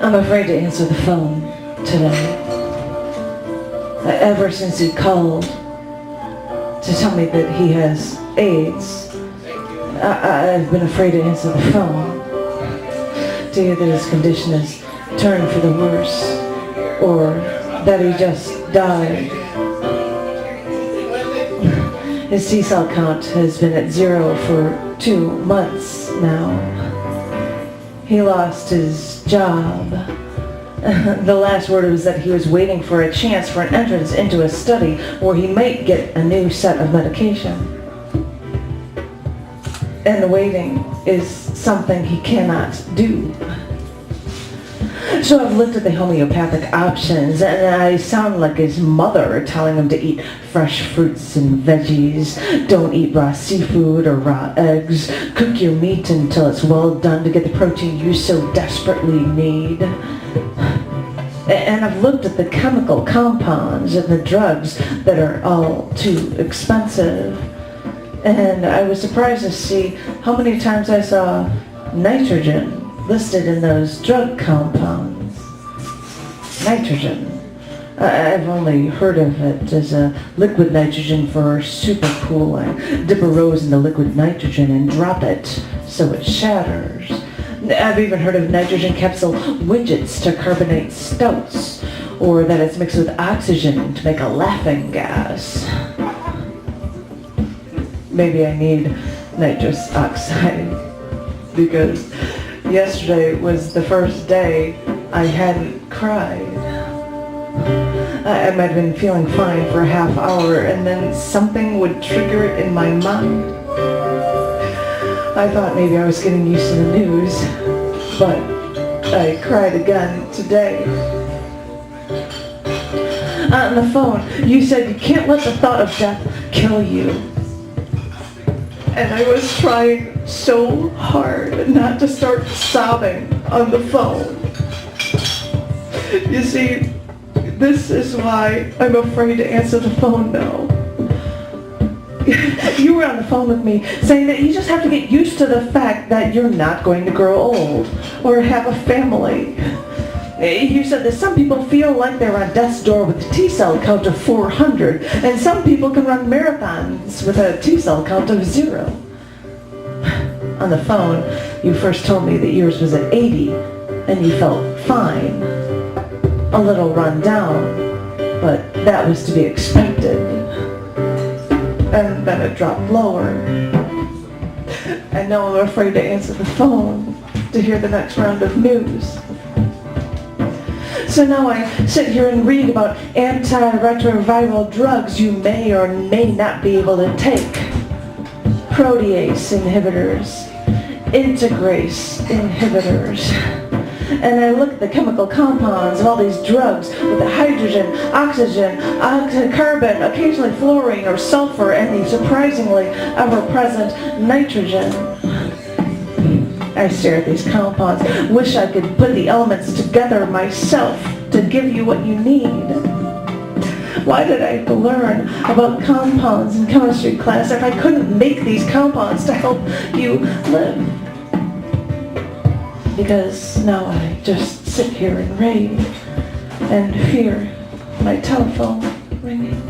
I'm afraid to answer the phone today. Ever since he called to tell me that he has AIDS, I've been afraid to answer the phone. To hear that his condition has turned for the worse, or that he just died. His T-cell count has been at 0 for 2 months now. He lost his job. The last word was that he was waiting for a chance for an entrance into a study where he might get a new set of medication. And the waiting is something he cannot do. So I've looked at the homeopathic options, and I sound like his mother telling him to eat fresh fruits and veggies, don't eat raw seafood or raw eggs, cook your meat until it's well done to get the protein you so desperately need. And I've looked at the chemical compounds and the drugs that are all too expensive. And I was surprised to see how many times I saw nitrogen listed in those drug compounds. Nitrogen. I've only heard of it as a liquid nitrogen for super cooling. Dip a rose into liquid nitrogen and drop it so it shatters. I've even heard of nitrogen capsule widgets to carbonate stouts, or that it's mixed with oxygen to make a laughing gas. Maybe I need nitrous oxide, because yesterday was the first day I hadn't cried. I might have been feeling fine for a half hour, and then something would trigger it in my mind. I thought maybe I was getting used to the news, but I cried again today. On the phone, you said you can't let the thought of death kill you. And I was trying so hard not to start sobbing on the phone. You see, this is why I'm afraid to answer the phone now. You were on the phone with me saying that you just have to get used to the fact that you're not going to grow old or have a family. You said that some people feel like they're on death's door with a T-cell count of 400, and some people can run marathons with a T-cell count of 0. On the phone, you first told me that yours was at 80, and you felt fine. A little run down, but that was to be expected. And then it dropped lower. And now I'm afraid to answer the phone to hear the next round of news. So now I sit here and read about antiretroviral drugs you may or may not be able to take. Protease inhibitors, integrase inhibitors. And I look at the chemical compounds of all these drugs with the hydrogen, oxygen, carbon, occasionally fluorine or sulfur, and the surprisingly ever-present nitrogen. I stare at these compounds, wish I could put the elements together myself to give you what you need. Why did I have to learn about compounds in chemistry class if I couldn't make these compounds to help you live? Because now I just sit here and rave and hear my telephone ringing.